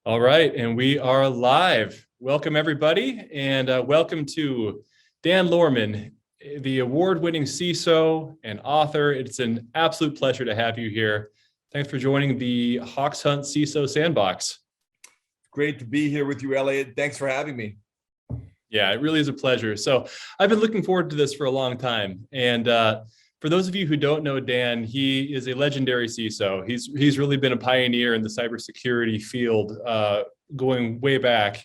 All right, and we are live. Welcome, everybody, and welcome to Dan Lohrmann, the award-winning CISO and author. It's an absolute pleasure to have you here. Thanks for joining the Hoxhunt CISO Sandbox. Great to be here with you, Elliot. Thanks for having me. Yeah, it really is a pleasure. So I've been looking forward to this for a long time, and for those of you who don't know Dan, he is a legendary CISO. He's really been a pioneer in the cybersecurity field, going way back.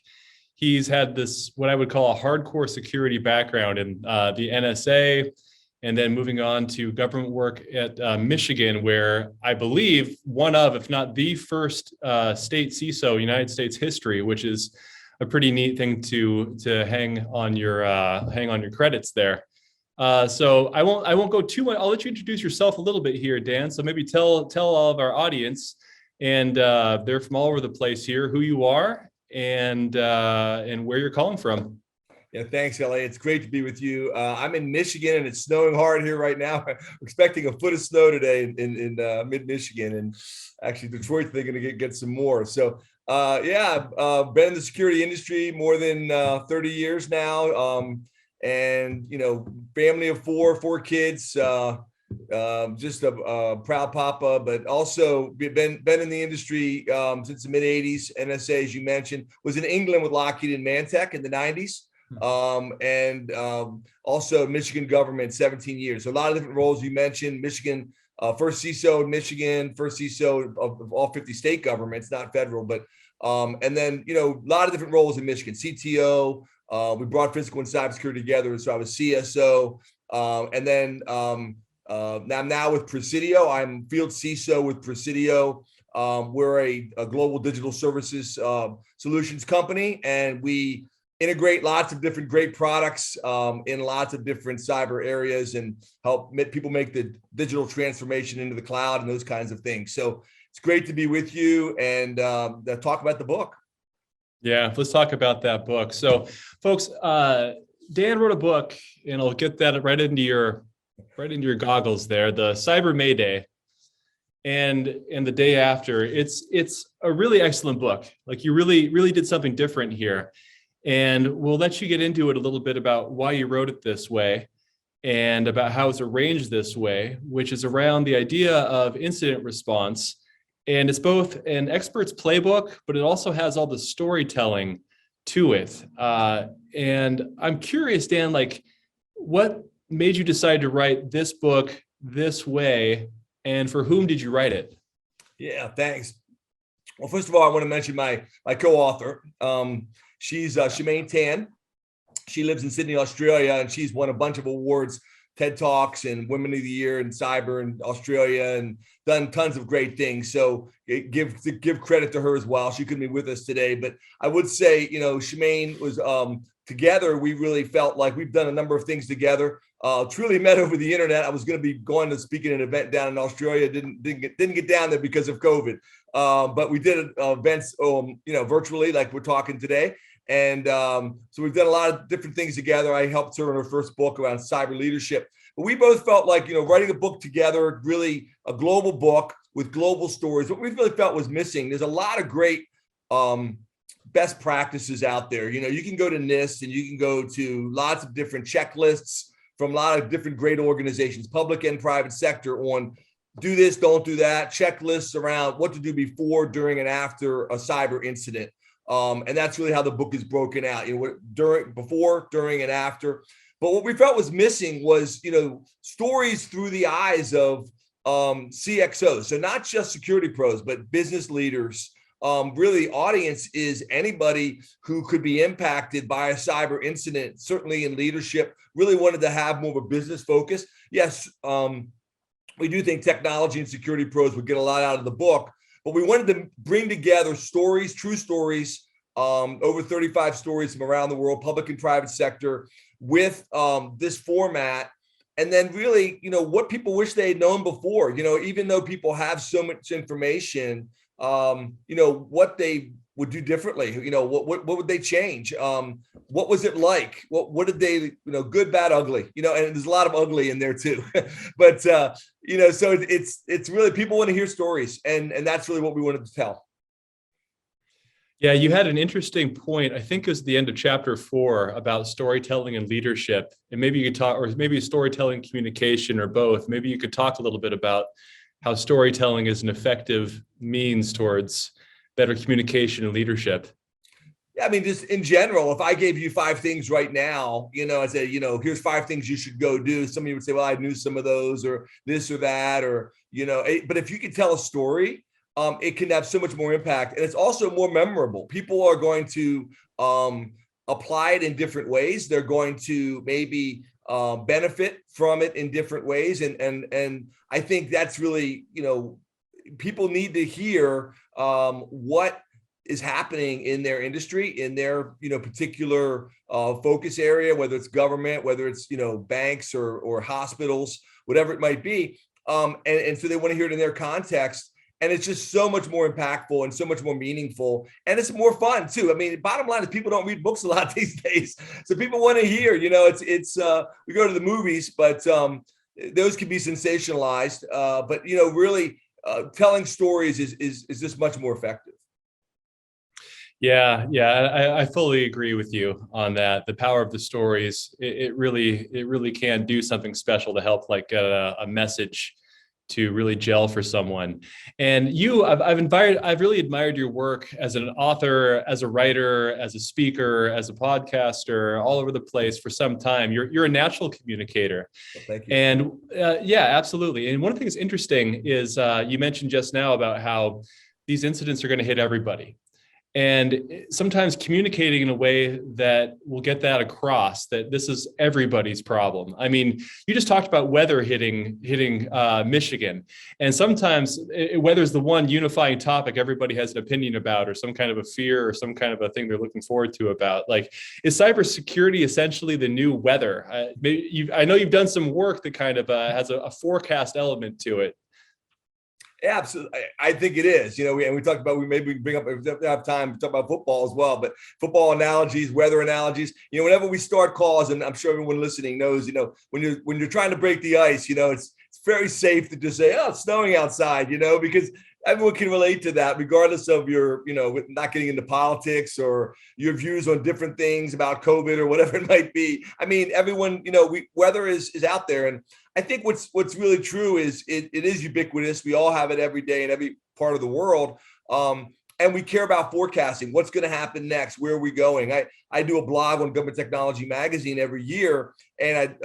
He's had this, what I would call a hardcore security background in the NSA, and then moving on to government work at Michigan, where I believe one of, if not the first state CISO in United States history, which is a pretty neat thing to hang on your credits there. So I won't go too much. I'll let you introduce yourself a little bit here, Dan. So maybe tell all of our audience, and they're from all over the place here, who you are and where you're calling from. Yeah, thanks, Elliot. It's great to be with you. I'm in Michigan, and it's snowing hard here right now. We're expecting a foot of snow today in mid-Michigan, and actually Detroit, they're going to get some more. So been in the security industry more than 30 years now. And, family of four kids, just a proud papa, but also been in the industry since the mid 80s. NSA, as you mentioned, was in England with Lockheed and Mantech in the 90s. And also Michigan government, 17 years. So a lot of different roles you mentioned. Michigan, first CISO in Michigan, first CISO of all 50 state governments, not federal, but and then, a lot of different roles in Michigan, CTO. We brought physical and cybersecurity together. So I was CSO. And then I'm now with Presidio. I'm field CISO with Presidio. We're a global digital services solutions company, and we integrate lots of different great products in lots of different cyber areas and help people make the digital transformation into the cloud and those kinds of things. So it's great to be with you and talk about the book. Yeah, let's talk about that book. So, folks, Dan wrote a book, and I'll get that right into your goggles there. The Cyber Mayday, and the day after. It's a really excellent book. Like, you really did something different here, and we'll let you get into it a little bit about why you wrote it this way, and about how it's arranged this way, which is around the idea of incident response. And it's both an expert's playbook, but it also has all the storytelling to it. And I'm curious, Dan, like, what made you decide to write this book this way, and for whom did you write it? Yeah, thanks. Well, first of all, I want to mention my co-author. She's Shemaine Tan. She lives in Sydney, Australia, and she's won a bunch of awards, TED Talks and Women of the Year in Cyber in Australia, and done tons of great things. So give credit to her as well. She couldn't be with us today, but I would say, Shemaine was together. We really felt like we've done a number of things together. Truly met over the internet. I was going to be going to speak at an event down in Australia. Didn't get down there because of COVID. But we did events, virtually, like we're talking today. And so we've done a lot of different things together. I helped her in her first book around cyber leadership. But we both felt like, writing a book together, really a global book with global stories. What we really felt was missing. There's a lot of great best practices out there. You can go to NIST, and you can go to lots of different checklists from a lot of different great organizations, public and private sector, on do this, don't do that, checklists around what to do before, during, and after a cyber incident. And that's really how the book is broken out, before, during, and after. But what we felt was missing was, stories through the eyes of CXOs. So not just security pros, but business leaders. Really, audience is anybody who could be impacted by a cyber incident, certainly in leadership. Really wanted to have more of a business focus. Yes, we do think technology and security pros would get a lot out of the book, but we wanted to bring together stories, true stories, over 35 stories from around the world, public and private sector, with this format. And then really, what people wish they had known before, even though people have so much information, what they would do differently, what would they change? What was it like? What did they, good, bad, ugly, and there's a lot of ugly in there too. But, so it's really, people want to hear stories, and that's really what we wanted to tell. Yeah, you had an interesting point. I think it was the end of chapter 4 about storytelling and leadership. And maybe you could talk, or maybe storytelling, communication, or both. Maybe you could talk a little bit about how storytelling is an effective means towards better communication and leadership. Yeah, I mean, just in general, if I gave you 5 things right now, I said, here's 5 things you should go do. Some of you would say, well, I knew some of those or this or that, or, but if you could tell a story, it can have so much more impact. And it's also more memorable. People are going to apply it in different ways. They're going to maybe benefit from it in different ways. And I think that's really, people need to hear what is happening in their industry, in their particular focus area, whether it's government, whether it's banks or hospitals, whatever it might be, and so they want to hear it in their context, and it's just so much more impactful and so much more meaningful, and it's more fun too. I mean, bottom line is people don't read books a lot these days, so people want to hear. It's we go to the movies, but those can be sensationalized, but really telling stories is just much more effective. Yeah, I fully agree with you on that. The power of the stories, it really can do something special to help like get a message to really gel for someone. And I've really admired your work as an author, as a writer, as a speaker, as a podcaster, all over the place for some time. You're a natural communicator. Well, thank you. And yeah, absolutely. And one of the things interesting is you mentioned just now about how these incidents are going to hit everybody. And sometimes communicating in a way that will get that across, that this is everybody's problem. I mean, you just talked about weather hitting Michigan, and sometimes weather is the one unifying topic everybody has an opinion about, or some kind of a fear, or some kind of a thing they're looking forward to about. Like, is cybersecurity essentially the new weather? I know you've done some work that kind of has a forecast element to it. Yeah, absolutely. I think it is. We talked about, we bring up, if we have time to talk about football as well, but football analogies, weather analogies, whenever we start calls, and I'm sure everyone listening knows, when you're trying to break the ice, it's very safe to just say, oh, it's snowing outside, because everyone can relate to that, regardless of your, not getting into politics or your views on different things about COVID or whatever it might be. I mean, everyone, weather is out there. And I think what's really true is it is ubiquitous. We all have it every day in every part of the world. And we care about forecasting. What's going to happen next? Where are we going? I do a blog on Government Technology Magazine every year. And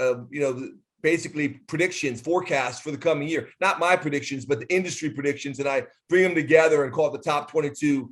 basically predictions, forecasts for the coming year. Not my predictions, but the industry predictions. And I bring them together and call it the top 22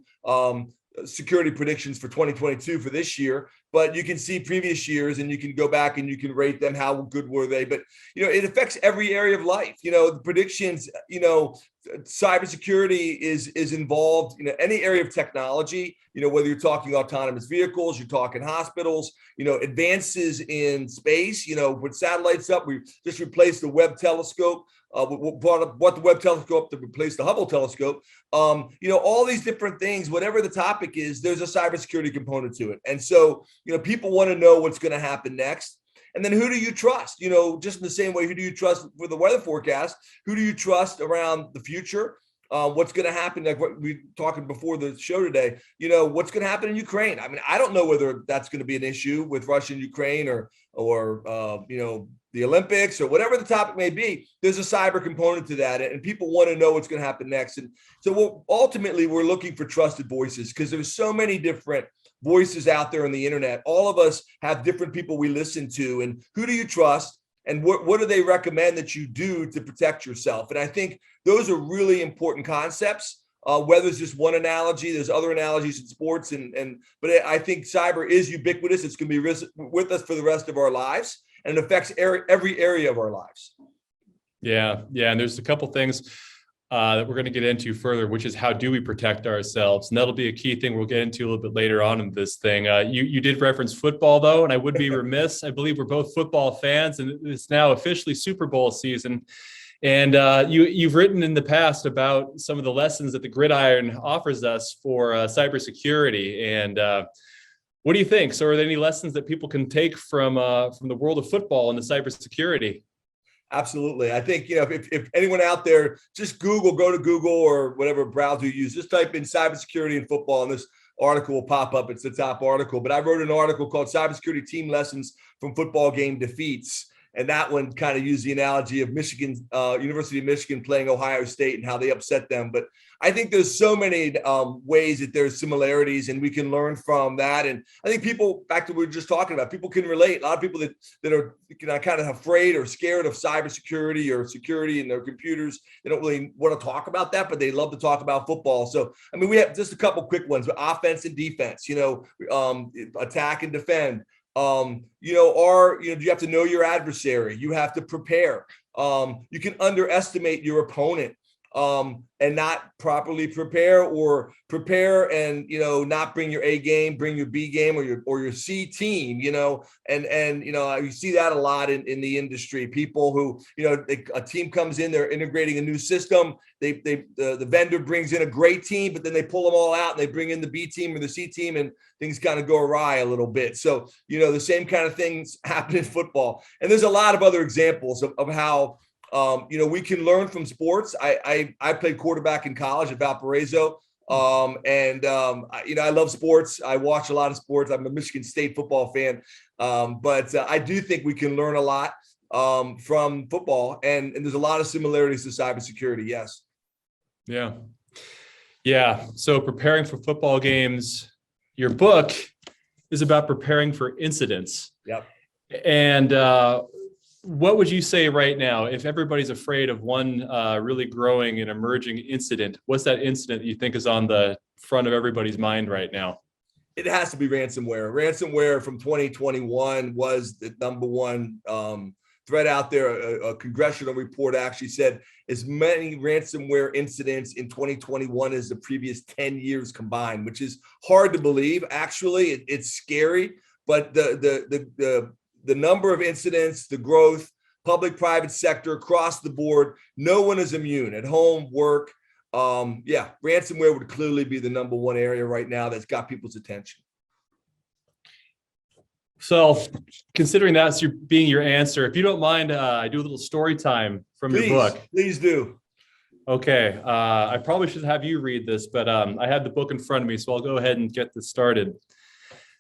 security predictions for 2022 for this year. But you can see previous years and you can go back and you can rate them. How good were they? But, it affects every area of life. The predictions, cybersecurity is involved, any area of technology, whether you're talking autonomous vehicles, you're talking hospitals, advances in space, put satellites up. We just replaced the Webb telescope. Brought the Webb telescope to replace the Hubble telescope. All these different things, whatever the topic is, there's a cybersecurity component to it. And so, people want to know what's going to happen next. And then who do you trust? Just in the same way, who do you trust for the weather forecast? Who do you trust around the future? What's going to happen? Like what we talking before the show today, what's going to happen in Ukraine? I mean, I don't know whether that's going to be an issue with Russia and Ukraine or the Olympics or whatever the topic may be. There's a cyber component to that, and people want to know what's going to happen next. And so ultimately we're looking for trusted voices, because there's so many different voices out there on the internet. All of us have different people we listen to, and who do you trust? And what do they recommend that you do to protect yourself? And I think those are really important concepts. Whether it's just one analogy, there's other analogies in sports, but I think cyber is ubiquitous. It's going to be with us for the rest of our lives, and it affects every area of our lives. Yeah, and there's a couple things that we're going to get into further, which is how do we protect ourselves? And that'll be a key thing we'll get into a little bit later on in this thing. You did reference football, though, and I would be remiss. I believe we're both football fans, and it's now officially Super Bowl season. And you've written in the past about some of the lessons that the gridiron offers us for cybersecurity. And what do you think? So are there any lessons that people can take from the world of football and the cybersecurity? Absolutely. I think, if anyone out there, just go to Google or whatever browser you use, just type in cybersecurity and football, and there's article will pop up. It's the top article. But I wrote an article called Cybersecurity Team Lessons from Football Game Defeats. And that one kind of used the analogy of Michigan, University of Michigan playing Ohio State and how they upset them. But I think there's so many ways that there's similarities and we can learn from that. And I think people, back to what we were just talking about, people can relate. A lot of people that are kind of afraid or scared of cybersecurity or security in their computers, they don't really want to talk about that, but they love to talk about football. So, I mean, we have just a couple quick ones, but offense and defense, attack and defend. You have to know your adversary. You have to prepare. You can underestimate your opponent and not properly prepare, or prepare and not bring your A game, bring your B game or your C team. And you see that a lot in the industry. People who a team comes in, they're integrating a new system. The vendor brings in a great team, but then they pull them all out and they bring in the B team or the C team, and things kind of go awry a little bit. So the same kind of things happen in football. And there's a lot of other examples of how we can learn from sports. I played quarterback in college at Valparaiso. I love sports. I watch a lot of sports. I'm a Michigan State football fan. But I do think we can learn a lot from football, and there's a lot of similarities to cybersecurity. Yes. Yeah. So preparing for football games, your book is about preparing for incidents. Yep. And what would you say right now, if everybody's afraid of one really growing and emerging incident, what's that incident that you think is on the front of everybody's mind right now? It has to be ransomware. Ransomware from 2021 was the number one threat out there. A congressional report actually said as many ransomware incidents in 2021 as the previous 10 years combined, which is hard to believe. Actually, it's scary, but the number of incidents, the growth, public, private sector across the board, no one is immune at home, work. Ransomware would clearly be the number one area right now that's got people's attention. So considering that's being your answer, if you don't mind, I do a little story time from your book. Please do. Okay. I probably should have you read this, but I had the book in front of me, so I'll go ahead and get this started.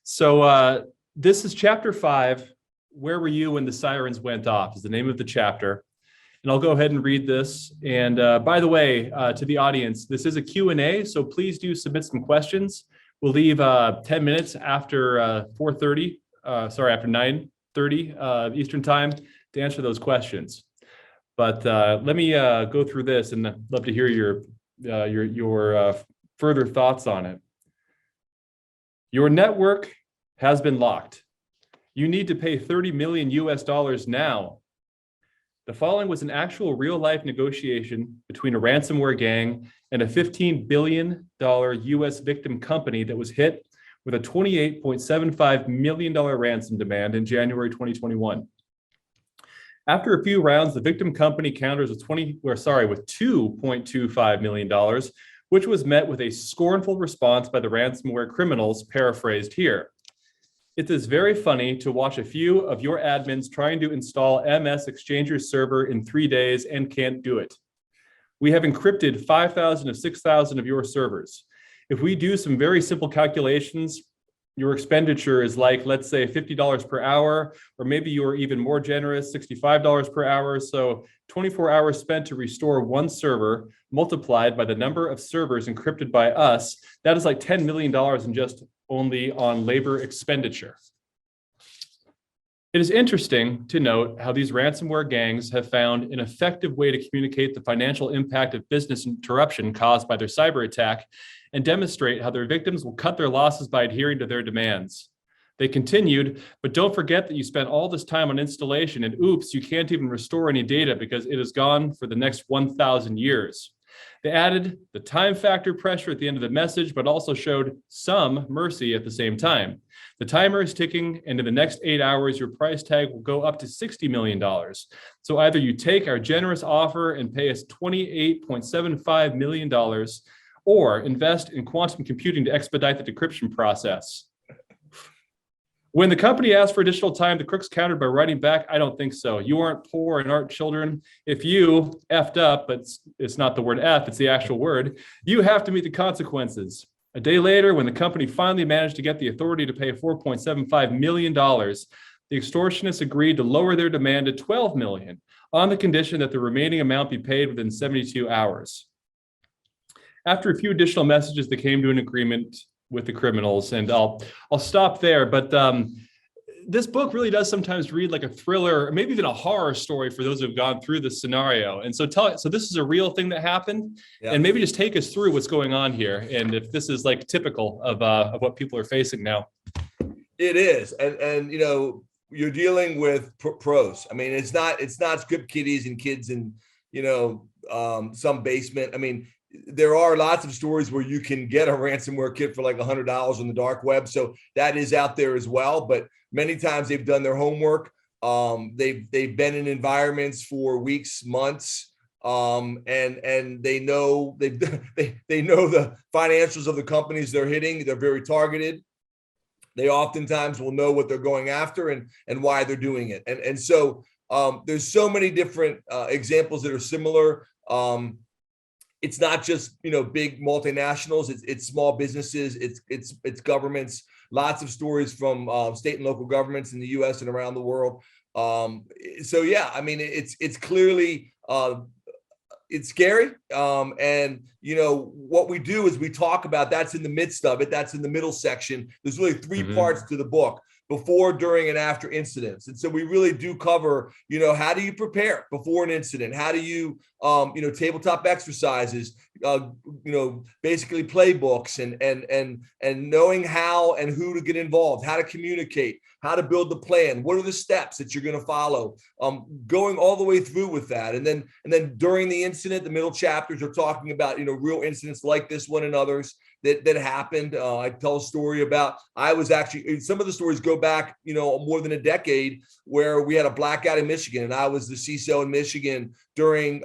So this is chapter 5. Where were you when the sirens went off is the name of the chapter. And I'll go ahead and read this. And by the way, to the audience, this is a Q&A, so please do submit some questions. We'll leave 10 minutes after after 9:30 Eastern time to answer those questions. But let me go through this, and I'd love to hear your further thoughts on it. Your network has been locked. You need to pay $30 million now. The following was an actual real-life negotiation between a ransomware gang and a $15 billion US victim company that was hit with a $28.75 million ransom demand in January 2021. After a few rounds, the victim company counters with $2.25 million, which was met with a scornful response by the ransomware criminals, paraphrased here. It is very funny to watch a few of your admins trying to install MS Exchanger's server in 3 days and can't do it. We have encrypted 5,000 of 6,000 of your servers. If we do some very simple calculations, your expenditure is like, let's say $50 per hour, or maybe you're even more generous, $65 per hour. So 24 hours spent to restore one server multiplied by the number of servers encrypted by us, that is like $10 million in just only on labor expenditure. It is interesting to note how these ransomware gangs have found an effective way to communicate the financial impact of business interruption caused by their cyber attack and demonstrate how their victims will cut their losses by adhering to their demands. They continued, but don't forget that you spent all this time on installation and oops, you can't even restore any data because it is gone for the next 1,000 years. They added the time factor pressure at the end of the message, but also showed some mercy at the same time. The timer is ticking, and in the next 8 hours, your price tag will go up to $60 million. So either you take our generous offer and pay us $28.75 million, or invest in quantum computing to expedite the decryption process. When the company asked for additional time, the crooks countered by writing back, I don't think so. You aren't poor and aren't children. If you effed up, but it's not the word F, it's the actual word, you have to meet the consequences. A day later, when the company finally managed to get the authority to pay $4.75 million, the extortionists agreed to lower their demand to $12 million on the condition that the remaining amount be paid within 72 hours. After a few additional messages, they came to an agreement with the criminals, and I'll stop there. But this book really does sometimes read like a thriller, or maybe even a horror story for those who've gone through this scenario. And so this is a real thing that happened, and maybe just take us through what's going on here, and if this is like typical of what people are facing now. It is, and you know, you're dealing with pros. I mean, it's not script kiddies and kids in, you know, some basement. I mean, there are lots of stories where you can get a ransomware kit for like $100 on the dark web. So that is out there as well. But many times they've done their homework. They've been in environments for weeks, months, and they know they know the financials of the companies they're hitting. They're very targeted. They oftentimes will know what they're going after and why they're doing it. And so there's so many different examples that are similar. It's not just, you know, big multinationals. It's small businesses. It's governments. Lots of stories from state and local governments in the U.S. and around the world. So yeah, I mean, it's clearly it's scary. And you know what we do is we talk about that's in the midst of it. That's in the middle section. There's really three parts to the book: before, during, and after incidents. And so we really do cover, you know, how do you prepare before an incident? How do you, you know, tabletop exercises, you know, basically playbooks and knowing how and who to get involved, how to communicate, how to build the plan. What are the steps that you're going to follow? Going all the way through with that. And then during the incident, the middle chapters are talking about, you know, real incidents like this one and others that happened. I tell a story about, I was actually, some of the stories go back, you know, more than a decade, where we had a blackout in Michigan, and I was the CISO in Michigan during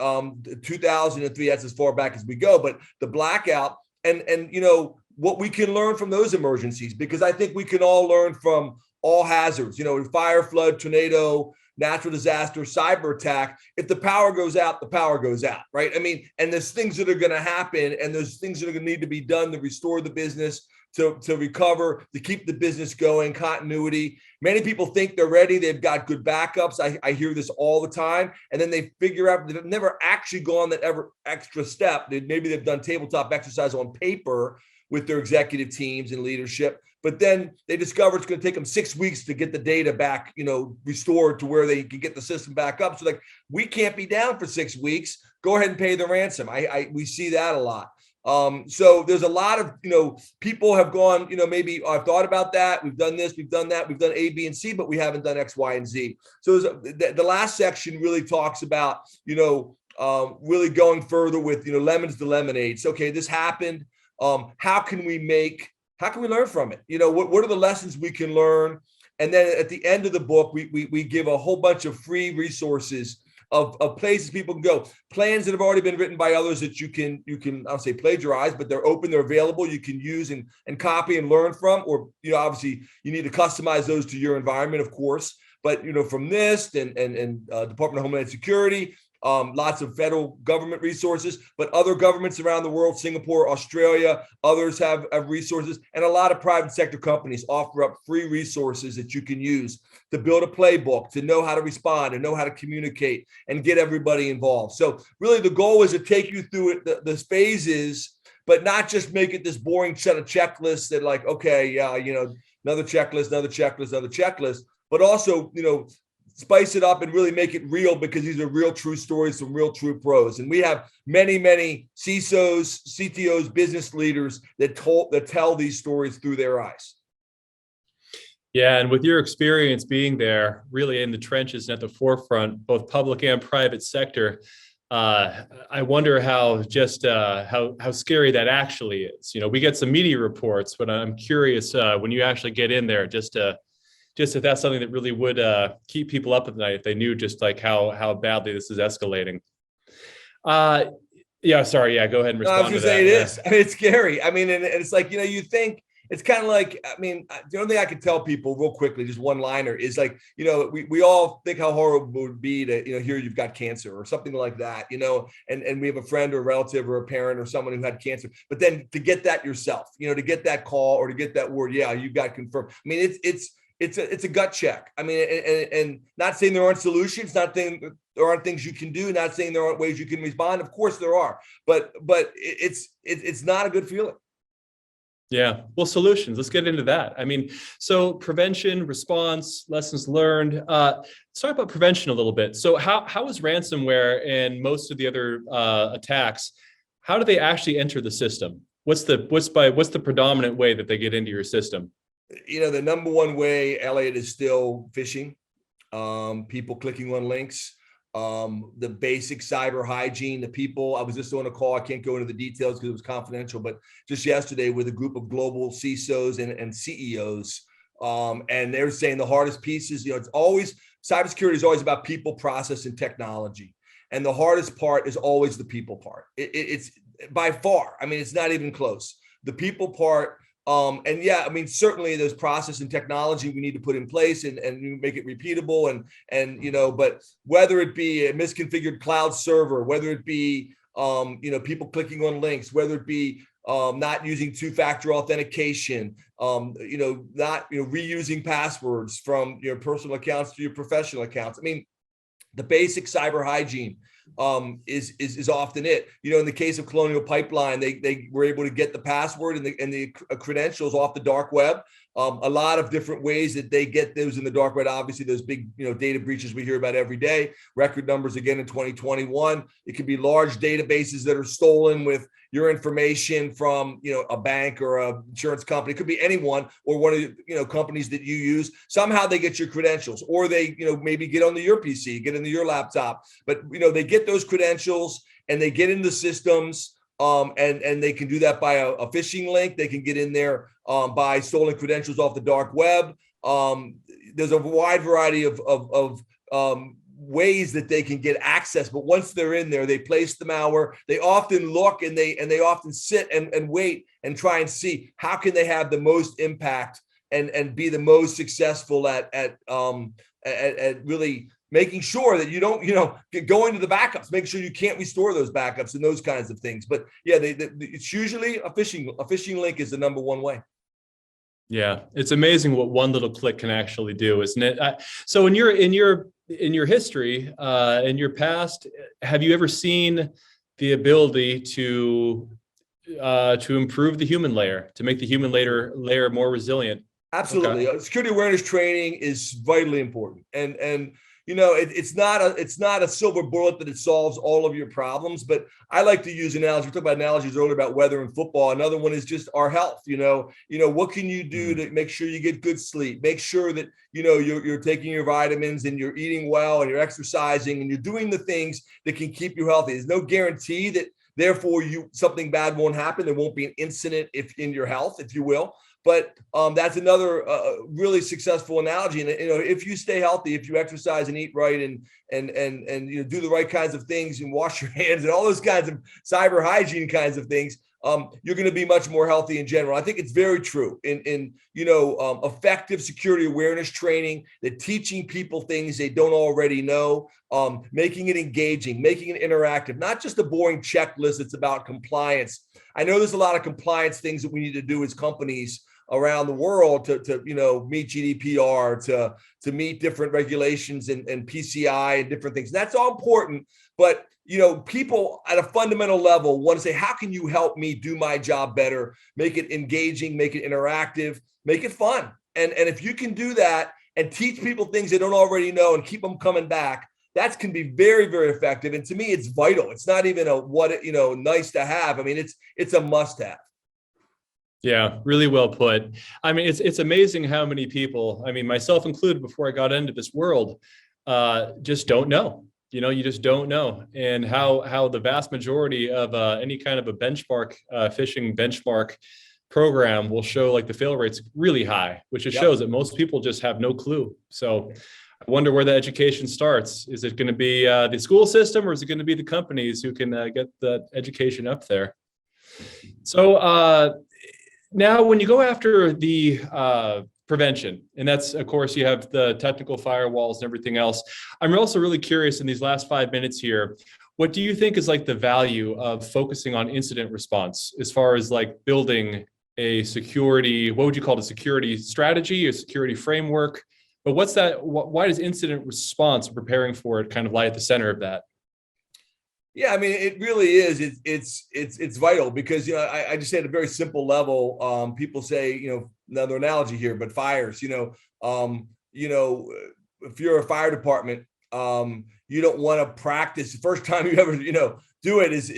2003. That's as far back as we go, but the blackout and you know, what we can learn from those emergencies, because I think we can all learn from all hazards, you know, fire, flood, tornado, natural disaster, cyber attack. If the power goes out, the power goes out, right? I mean, and there's things that are going to happen, and there's things that are going to need to be done to restore the business, to recover, to keep the business going, continuity. Many people think they're ready. They've got good backups. I hear this all the time. And then they figure out they've never actually gone that extra step. Maybe they've done tabletop exercise on paper with their executive teams and leadership, but then they discover it's going to take them 6 weeks to get the data back, you know, restored to where they can get the system back up. So like, we can't be down for 6 weeks. Go ahead and pay the ransom. We see that a lot. So there's a lot of, you know, people have gone, you know, maybe I've thought about that. We've done this, we've done that, we've done A, B, and C, but we haven't done X, Y, and Z. So the last section really talks about, you know, really going further with, you know, lemons to lemonades. Okay, this happened. How can we learn from it? You know, what are the lessons we can learn? And then at the end of the book, we give a whole bunch of free resources of places people can go, plans that have already been written by others that you can I'll say plagiarize, but they're open, they're available, you can use and copy and learn from. Or, you know, obviously you need to customize those to your environment, of course. But, you know, from NIST and Department of Homeland Security, lots of federal government resources, but other governments around the world, Singapore, Australia, others have resources, and a lot of private sector companies offer up free resources that you can use to build a playbook, to know how to respond and know how to communicate and get everybody involved. So really the goal is to take you through it, the phases, but not just make it this boring set of checklists that like, okay, yeah, you know, another checklist, but also, you know, spice it up and really make it real, because these are real true stories from real true pros. And we have many CISOs, CTOs, business leaders that tell these stories through their eyes. Yeah, and with your experience being there, really in the trenches and at the forefront, both public and private sector, I wonder how scary that actually is. You know, we get some media reports, but I'm curious when you actually get in there, just if that's something that really would keep people up at night if they knew just like how badly this is escalating. Yeah, sorry. Yeah, go ahead and respond. I was going to say it is. I mean, it's scary. I mean, and it's like, you know, you think it's kind of like, I mean, the only thing I could tell people real quickly, just one liner, is like, we all think how horrible it would be to, hear you've got cancer or something like that, and we have a friend or a relative or a parent or someone who had cancer, but then to get that yourself, to get that call or to get that word, yeah, you got confirmed. I mean, it's a gut check. I mean, and not saying there aren't solutions, not saying there aren't things you can do, not saying there aren't ways you can respond. Of course there are, but it's not a good feeling. Yeah. Well, solutions, let's get into that. I mean, so prevention, response, lessons learned. Let's talk about prevention a little bit. So how is ransomware and most of the other attacks, how do they actually enter the system? What's the predominant way that they get into your system? The number one way, Elliot, is still phishing, people clicking on links, the basic cyber hygiene, the people. I was just on a call. I can't go into the details because it was confidential, but just yesterday with a group of global CISOs and CEOs, and they're saying the hardest piece is, it's always, cybersecurity is always about people, process, and technology. And the hardest part is always the people part. It's by far, I mean, it's not even close. The people part. And yeah, I mean, certainly there's process and technology we need to put in place and make it repeatable and but whether it be a misconfigured cloud server, whether it be, people clicking on links, whether it be not using two-factor authentication, not, reusing passwords from your personal accounts to your professional accounts. I mean, the basic cyber hygiene is often it. In the case of Colonial Pipeline, they were able to get the password and the credentials off the dark web. A lot of different ways that they get those in the dark web. Obviously, those big data breaches we hear about every day. Record numbers again in 2021. It could be large databases that are stolen with your information from a bank or a insurance company. It could be anyone or one of the companies that you use. Somehow they get your credentials, or they maybe get onto your PC, get into your laptop. But they get those credentials and they get into systems. And they can do that by a phishing link. They can get in there by stolen credentials off the dark web. There's a wide variety of ways that they can get access. But once they're in there, they place the malware. They often look and they often sit and wait and try and see how can they have the most impact and be the most successful at really making sure that you don't, go into the backups, make sure you can't restore those backups and those kinds of things. But yeah, it's usually a phishing link is the number one way. Yeah, it's amazing what one little click can actually do, isn't it? So in your history, in your past, have you ever seen the ability to improve the human layer, to make the human layer more resilient? Absolutely. Okay. Security awareness training is vitally important. And it's not a silver bullet that it solves all of your problems, but I like to use analogies. We talked about analogies earlier about weather and football. Another one is just our health. What can you do to make sure you get good sleep? Make sure that, you're taking your vitamins and you're eating well and you're exercising and you're doing the things that can keep you healthy. There's no guarantee that therefore something bad won't happen. There won't be an incident in your health, if you will. But that's another really successful analogy. And if you stay healthy, if you exercise and eat right, and do the right kinds of things and wash your hands and all those kinds of cyber hygiene kinds of things, you're going to be much more healthy in general. I think it's very true in effective security awareness training, that teaching people things they don't already know, making it engaging, making it interactive, not just a boring checklist. It's about compliance. I know there's a lot of compliance things that we need to do as companies around the world to meet GDPR, to meet different regulations and PCI and different things. That's all important, but people at a fundamental level want to say, how can you help me do my job better? Make it engaging, make it interactive, make it fun. And if you can do that and teach people things they don't already know and keep them coming back, that can be very, very effective. And to me, it's vital. It's not even nice to have. I mean, it's a must have. Yeah, really well put. I mean, it's amazing how many people, I mean, myself included, before I got into this world, just don't know. You just don't know, and how the vast majority of any kind of a benchmark phishing benchmark program will show like the fail rate's really high, which just shows that most people just have no clue. So I wonder where the education starts. Is it going to be the school system, or is it going to be the companies who can get the education up there? So Now, when you go after the prevention, and that's, of course, you have the technical firewalls and everything else. I'm also really curious in these last 5 minutes here, what do you think is like the value of focusing on incident response as far as like building a security, what would you call it, a security strategy, a security framework? But what's that? Why does incident response and preparing for it kind of lie at the center of that? Yeah, I mean, it really is. It's vital because I just say at a very simple level. People say another analogy here, but fires. If you're a fire department, you don't want to practice. The first time you ever do it is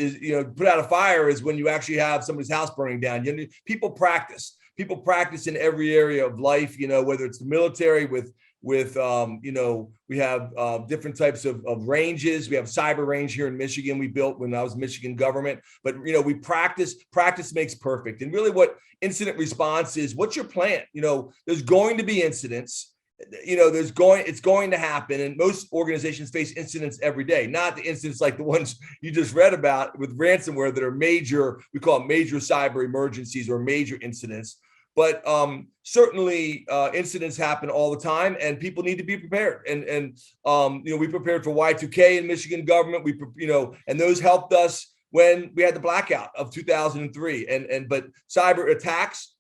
put out a fire is when you actually have somebody's house burning down. People practice. People practice in every area of life. Whether it's the military with we have different types of ranges. We have cyber range here in Michigan. We built when I was Michigan government, but we practice makes perfect. And really what incident response is, what's your plan? There's going to be incidents, it's going to happen. And most organizations face incidents every day, not the incidents like the ones you just read about with ransomware that are major, we call them major cyber emergencies or major incidents. But certainly incidents happen all the time, and people need to be prepared. And we prepared for Y2K in Michigan government. And those helped us when we had the blackout of 2003. But cyber attacks,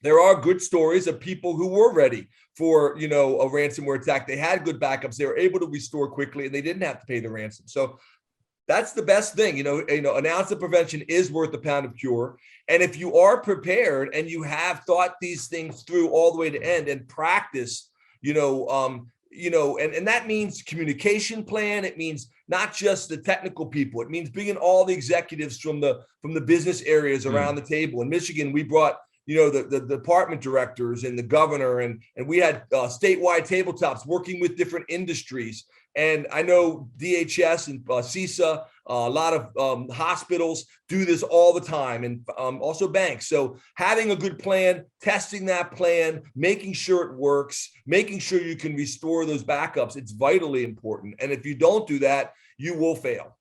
there are good stories of people who were ready for a ransomware attack. They had good backups. They were able to restore quickly, and they didn't have to pay the ransom. So that's the best thing. An ounce of prevention is worth a pound of cure. And if you are prepared and you have thought these things through all the way to end and practice, and that means communication plan. It means not just the technical people. It means bringing all the executives from the business areas around the table. In Michigan, we brought the department directors and the governor, and we had statewide tabletops working with different industries. And I know DHS and CISA, a lot of hospitals do this all the time, and also banks. So having a good plan, testing that plan, making sure it works, making sure you can restore those backups, it's vitally important. And if you don't do that, you will fail.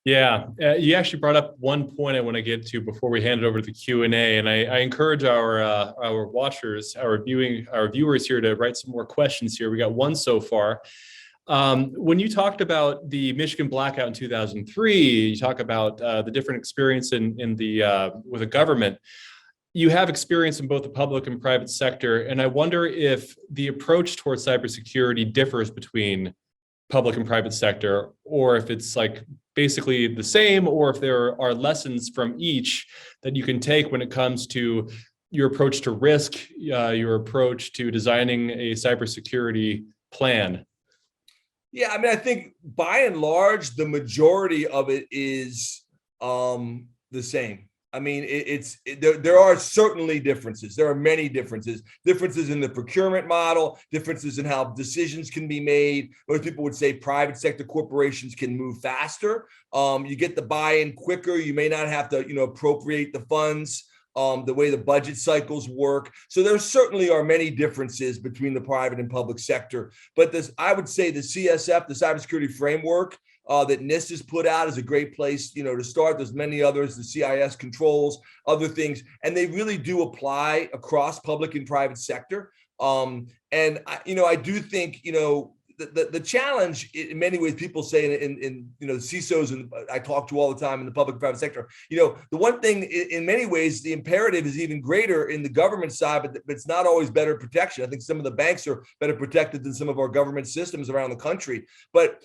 Yeah, you actually brought up one point I want to get to before we hand it over to the Q&A, and I encourage our watchers, our viewers here to write some more questions here. We got one so far. When you talked about the Michigan blackout in 2003, you talk about the different experience with the government. You have experience in both the public and private sector, and I wonder if the approach towards cybersecurity differs between public and private sector, or if it's like basically the same, or if there are lessons from each that you can take when it comes to your approach to risk, your approach to designing a cybersecurity plan. Yeah, I mean, I think by and large, the majority of it is the same. I mean, there are certainly differences. There are many differences in the procurement model, differences in how decisions can be made. Most people would say private sector corporations can move faster. You get the buy-in quicker. You may not have to, appropriate the funds, the way the budget cycles work. So there certainly are many differences between the private and public sector. But I would say the CSF, the cybersecurity framework, that NIST has put out is a great place, to start. There's many others, the CIS controls, other things, and they really do apply across public and private sector. And I do think, the challenge in many ways, people say in CISOs, and I talk to all the time in the public and private sector, the one thing in many ways, the imperative is even greater in the government side, but it's not always better protection. I think some of the banks are better protected than some of our government systems around the country. But,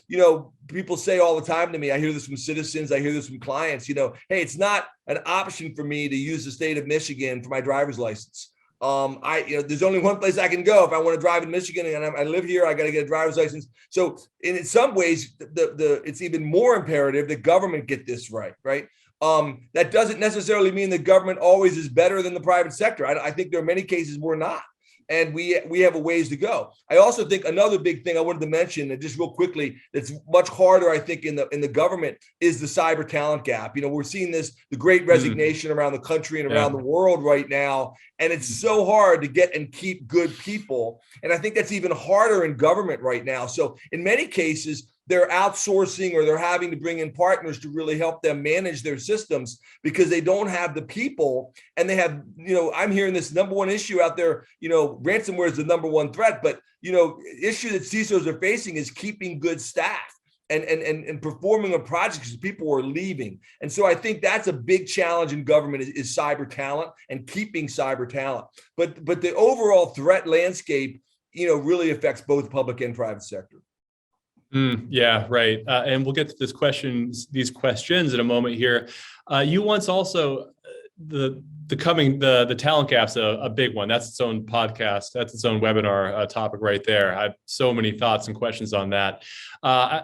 people say all the time to me, I hear this from citizens, I hear this from clients, hey, it's not an option for me to use the state of Michigan for my driver's license. There's only one place I can go if I want to drive in Michigan, and I live here. I got to get a driver's license. So, in some ways, it's even more imperative that government get this right. That doesn't necessarily mean the government always is better than the private sector. I think there are many cases we're not, and we have a ways to go. I also think another big thing I wanted to mention, and just real quickly, that's much harder, I think, in the government is the cyber talent gap. We're seeing the great resignation around the country and around the world right now, and it's so hard to get and keep good people. And I think that's even harder in government right now. So in many cases, they're outsourcing or they're having to bring in partners to really help them manage their systems because they don't have the people. And they have, I'm hearing this number one issue out there, ransomware is the number one threat, but, issue that CISOs are facing is keeping good staff and performing on projects because people are leaving. And so I think that's a big challenge in government is cyber talent and keeping cyber talent. But the overall threat landscape, really affects both public and private sector. Yeah, right. And we'll get to these questions in a moment here. You once also the talent gap's a big one. That's its own podcast. That's its own webinar topic right there. I have so many thoughts and questions on that.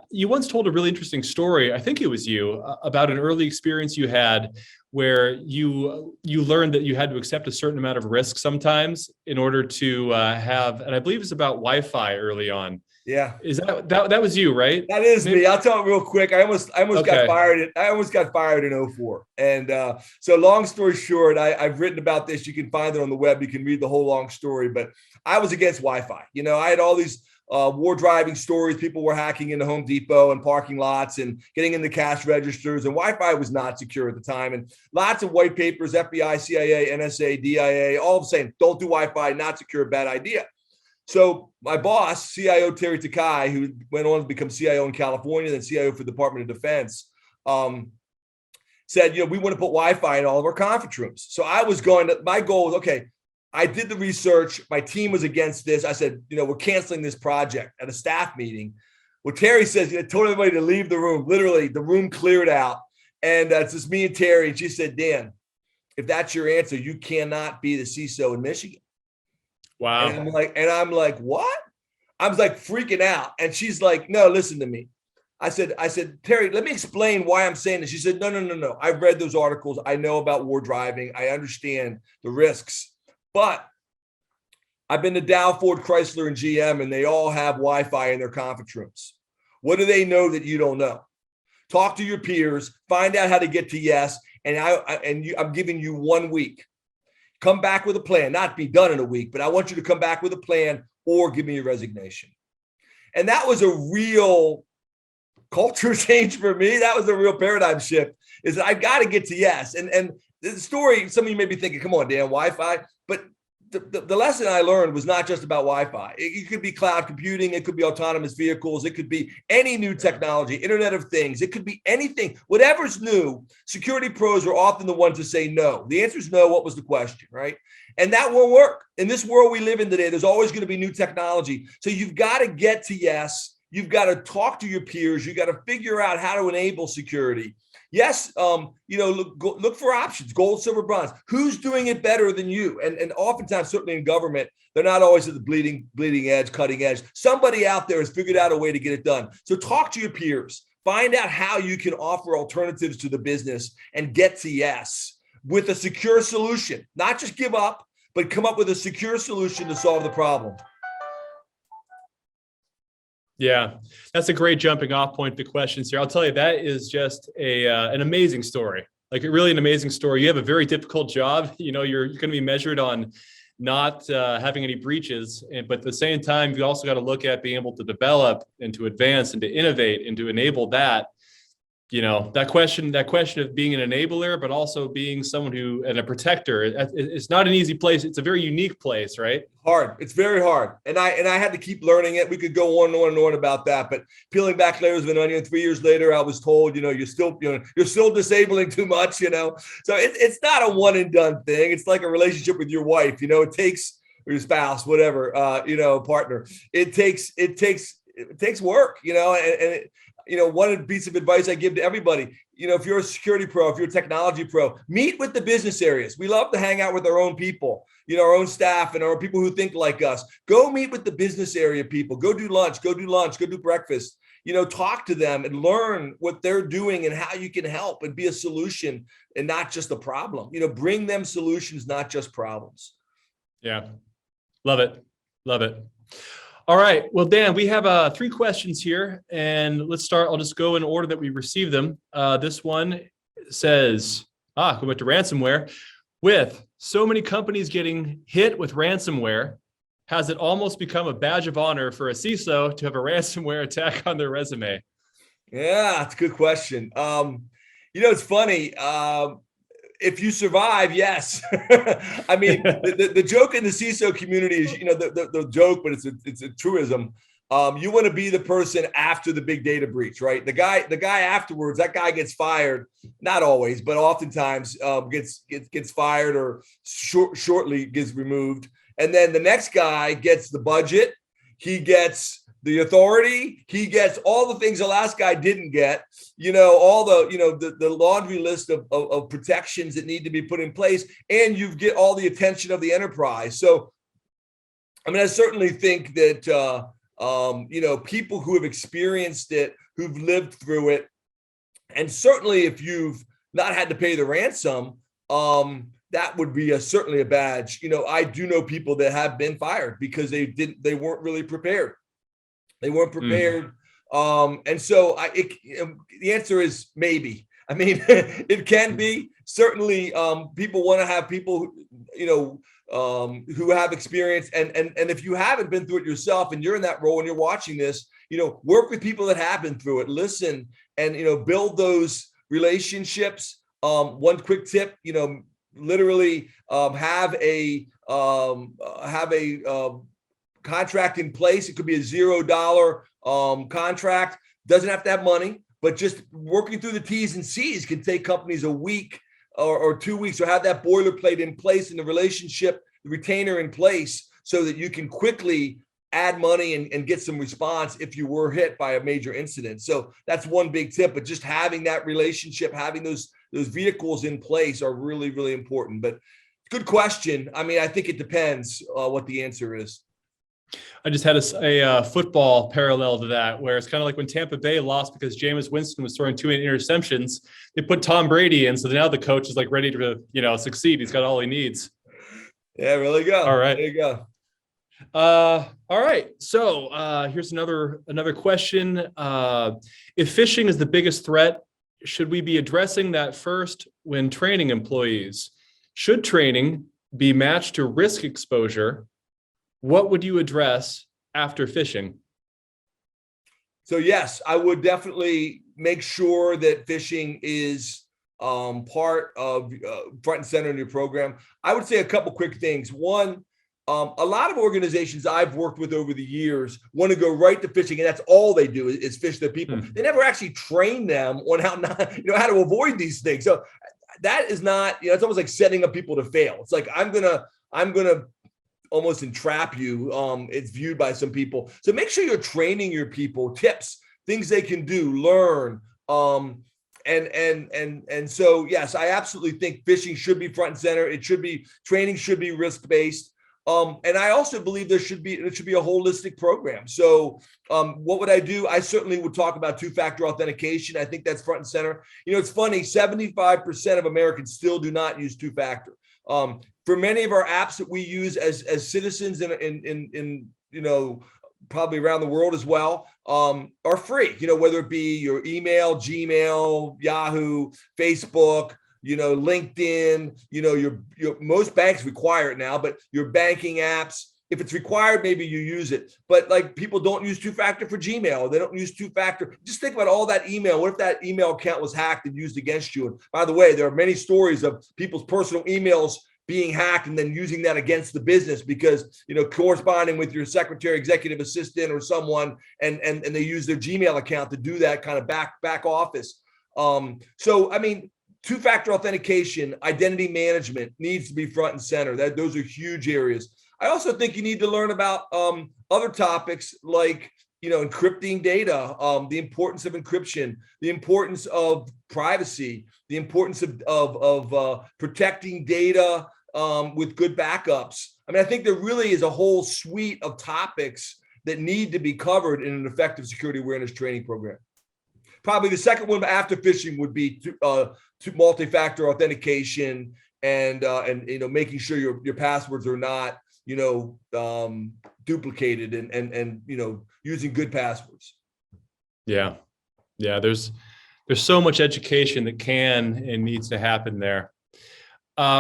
You once told a really interesting story. I think it was you about an early experience you had where you learned that you had to accept a certain amount of risk sometimes in order to have, and I believe it's about Wi-Fi early on. Yeah. Is that was you, right? That is me. I'll tell it real quick. I almost Okay. got fired. I almost got fired in 2004. And so long story short, I've written about this. You can find it on the web. You can read the whole long story, but I was against Wi-Fi. I had all these war driving stories. People were hacking into Home Depot and parking lots and getting into cash registers, and Wi-Fi was not secure at the time. And lots of white papers, FBI, CIA, NSA, DIA, all saying, don't do Wi-Fi, not secure, bad idea. So my boss, CIO Terry Takai, who went on to become CIO in California, then CIO for the Department of Defense, said, we want to put Wi-Fi in all of our conference rooms. So I was my goal was, okay, I did the research. My team was against this. I said, we're canceling this project at a staff meeting. Well, Terry says, told everybody to leave the room. Literally, the room cleared out. And it's just me and Terry. And she said, Dan, if that's your answer, you cannot be the CISO in Michigan. Wow. And I'm like, what? I was like freaking out. And she's like, no, listen to me. I said, Terry, let me explain why I'm saying this. She said, no. I've read those articles. I know about war driving. I understand the risks, but I've been to Dow, Ford, Chrysler, and GM, and they all have Wi-Fi in their conference rooms. What do they know that you don't know? Talk to your peers, find out how to get to yes. And I'm giving you 1 week. Come back with a plan, not be done in a week, but I want you to come back with a plan or give me your resignation. And that was a real culture change for me. That was a real paradigm shift, is that I've got to get to yes. And the story, some of you may be thinking, come on, Dan, Wi-Fi. But the lesson I learned was not just about Wi-Fi. It could be cloud computing. It could be autonomous vehicles. It could be any new technology, Internet of Things. It could be anything. Whatever's new, security pros are often the ones to say no. The answer is no. What was the question, right? And that won't work. In this world we live in today, there's always going to be new technology. So you've got to get to yes. You've got to talk to your peers. You've got to figure out how to enable security. Yes, look for options, gold, silver, bronze. Who's doing it better than you? And oftentimes, certainly in government, they're not always at the bleeding edge, cutting edge. Somebody out there has figured out a way to get it done. So talk to your peers. Find out how you can offer alternatives to the business and get to yes with a secure solution. Not just give up, but come up with a secure solution to solve the problem. Yeah, that's a great jumping off point to questions here. I'll tell you, that is just an amazing story. Like, really an amazing story. You have a very difficult job. You're going to be measured on not having any breaches, but at the same time, you also got to look at being able to develop and to advance and to innovate and to enable that. That question of being an enabler, but also being someone and a protector, it's not an easy place. It's a very unique place, right? Hard. It's very hard. And I had to keep learning it. We could go on and on about that, but peeling back layers of an onion, 3 years later, I was told, you're still disabling too much, So it's not a one and done thing. It's like a relationship with your wife, it takes, or your spouse, whatever, partner. It takes work, one piece of advice I give to everybody, if you're a security pro, if you're a technology pro, meet with the business areas. We love to hang out with our own people, our own staff and our people who think like us. Go meet with the business area people. Go do lunch, go do breakfast, talk to them and learn what they're doing and how you can help and be a solution and not just a problem. Bring them solutions, not just problems. Yeah. Love it. Love it. All right. Well, Dan, we have 3 questions here, and let's start. I'll just go in order that we received them. This one says, we went to ransomware. With so many companies getting hit with ransomware, has it almost become a badge of honor for a CISO to have a ransomware attack on their resume? Yeah, that's a good question. It's funny. If you survive, yes. I mean, the joke in the CISO community is, the joke, but it's a truism. You want to be the person after the big data breach, right? The guy afterwards, that guy gets fired. Not always, but oftentimes gets fired or shortly gets removed. And then the next guy gets the budget. He gets the authority, he gets all the things the last guy didn't get, all the laundry list of protections that need to be put in place, and you get all the attention of the enterprise. So, I mean, I certainly think that, people who have experienced it, who've lived through it, and certainly if you've not had to pay the ransom, that would be certainly a badge. I do know people that have been fired because they weren't really prepared. They weren't prepared. And so the answer is maybe. I mean, it can be. Certainly, people want to have people, who have experience. And if you haven't been through it yourself and you're in that role and you're watching this, work with people that have been through it, listen, and, build those relationships. One quick tip, literally have a contract in place. It could be a $0 contract. Doesn't have to have money, but just working through the T's and C's can take companies a week or 2 weeks, or have that boilerplate in place and the relationship, the retainer in place, so that you can quickly add money and get some response if you were hit by a major incident. So that's one big tip, but just having that relationship, having those vehicles in place are really, really important. But good question. I mean, I think it depends what the answer is. I just had a football parallel to that, where it's kind of like when Tampa Bay lost because Jameis Winston was throwing too many interceptions. They put Tom Brady in, so now the coach is like ready to, succeed. He's got all he needs. Yeah, really go. All right. There you go. All right. So here's another question. If phishing is the biggest threat, should we be addressing that first when training employees? Should training be matched to risk exposure? What would you address after phishing? So yes, I would definitely make sure that phishing is part of front and center in your program. I would say a couple quick things. One, a lot of organizations I've worked with over the years want to go right to phishing, and that's all they do is phish their people. They never actually train them on how to avoid these things. So that is not, it's almost like setting up people to fail. It's like I'm gonna almost entrap you. It's viewed by some people. So make sure you're training your people, tips, things they can do, learn. And so, yes, I absolutely think phishing should be front and center. Training should be risk-based. And I also believe it should be a holistic program. So what would I do? I certainly would talk about two-factor authentication. I think that's front and center. It's funny, 75% of Americans still do not use two-factor. For many of our apps that we use as citizens in probably around the world as well, are free, whether it be your email, Gmail, Yahoo, Facebook, LinkedIn, your most banks require it now, but your banking apps, if it's required, maybe you use it. But like, people don't use two-factor for Gmail. They don't use two-factor. Just think about all that email. What if that email account was hacked and used against you? And by the way, there are many stories of people's personal emails being hacked and then using that against the business because, corresponding with your secretary, executive assistant, or someone, and they use their Gmail account to do that kind of back office. So, I mean, two-factor authentication, identity management needs to be front and center. Those are huge areas. I also think you need to learn about other topics like, encrypting data, the importance of encryption, the importance of privacy, the importance of protecting data with good backups. I mean, I think there really is a whole suite of topics that need to be covered in an effective security awareness training program. Probably the second one after phishing would be multi-factor authentication and making sure your passwords are not duplicated and using good passwords. Yeah. There's so much education that can and needs to happen there.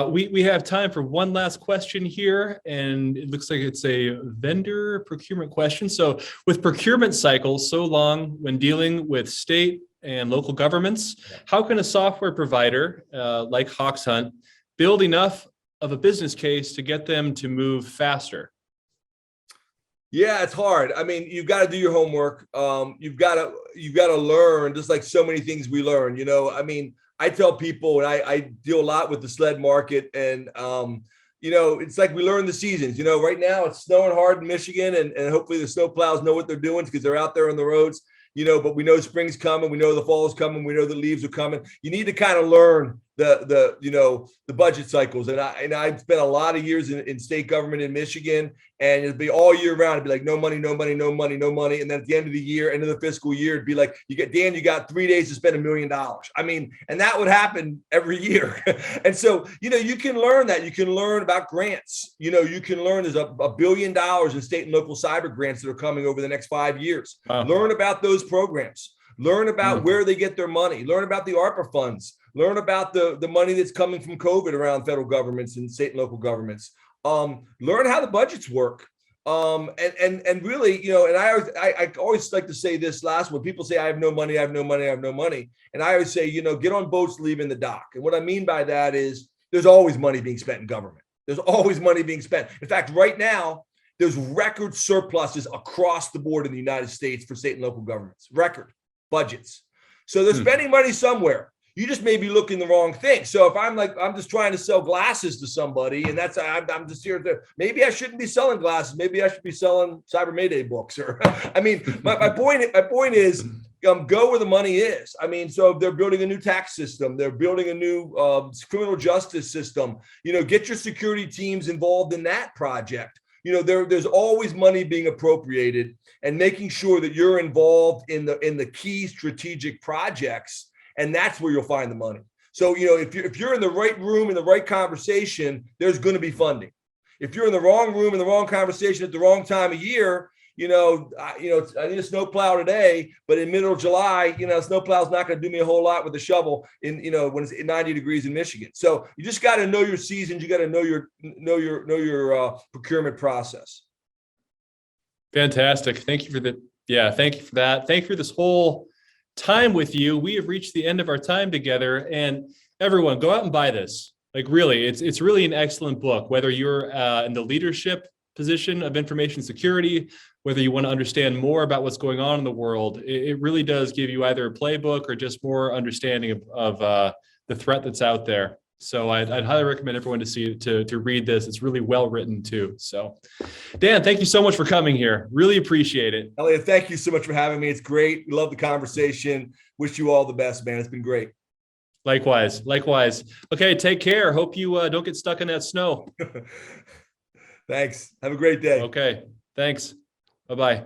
We have time for one last question here, and it looks like it's a vendor procurement question. So with procurement cycles so long when dealing with state and local governments, how can a software provider like Hoxhunt build enough of a business case to get them to move faster? Yeah, it's hard. I mean, you've got to do your homework. You've got to learn, just like so many things we learn. I mean, I tell people, and I deal a lot with the sled market, and it's like we learn the seasons. Right now it's snowing hard in Michigan, and hopefully the snow plows know what they're doing because they're out there on the roads. But we know spring's coming, we know the fall's coming, we know the leaves are coming. You need to kind of learn the budget cycles. And I spent a lot of years in state government in Michigan, and it'd be all year round. It'd be like no money, no money, no money, no money. And then at the end of the year, end of the fiscal year, it'd be like, you got 3 days to spend $1 million. I mean, and that would happen every year. And so, you can learn that. You can learn about grants. You can learn there's $1 billion in state and local cyber grants that are coming over the next 5 years. Wow. Learn about those programs. Learn about where they get their money. Learn about the ARPA funds. Learn about the money that's coming from COVID around federal governments and state and local governments. Learn how the budgets work. And really, and I always like to say this last one. People say, I have no money, I have no money, I have no money. And I always say, get on boats leaving the dock. And what I mean by that is there's always money being spent in government. There's always money being spent. In fact, right now, there's record surpluses across the board in the United States for state and local governments, record budgets. So they're spending money somewhere. You just may be looking the wrong thing. So if I'm just trying to sell glasses to somebody, and I'm just here to, maybe I shouldn't be selling glasses. Maybe I should be selling Cyber Mayday books. Or, I mean, my point is, go where the money is. I mean, so they're building a new tax system. They're building a new criminal justice system. Get your security teams involved in that project. There's always money being appropriated, and making sure that you're involved in the key strategic projects. And that's where you'll find the money. So, if you're in the right room, in the right conversation, there's going to be funding. If you're in the wrong room, in the wrong conversation at the wrong time of year, I need a snowplow today, but in middle of July, snowplow's not going to do me a whole lot with a shovel when it's 90 degrees in Michigan. So you just got to know your seasons. You got to know your procurement process. Fantastic. Thank you for that. Thank you for that. Thank you for this whole time with you. We have reached the end of our time together, and everyone, go out and buy this. Like, really, it's really an excellent book, whether you're in the leadership position of information security, whether you want to understand more about what's going on in the world. It really does give you either a playbook or just more understanding of the threat that's out there. So I'd highly recommend everyone to read this. It's really well written too. So Dan, thank you so much for coming here. Really appreciate it. Elliot, thank you so much for having me. It's great. We love the conversation. Wish you all the best, man. It's been great. Likewise. Okay, take care. Hope you don't get stuck in that snow. Thanks. Have a great day. Okay, thanks. Bye-bye.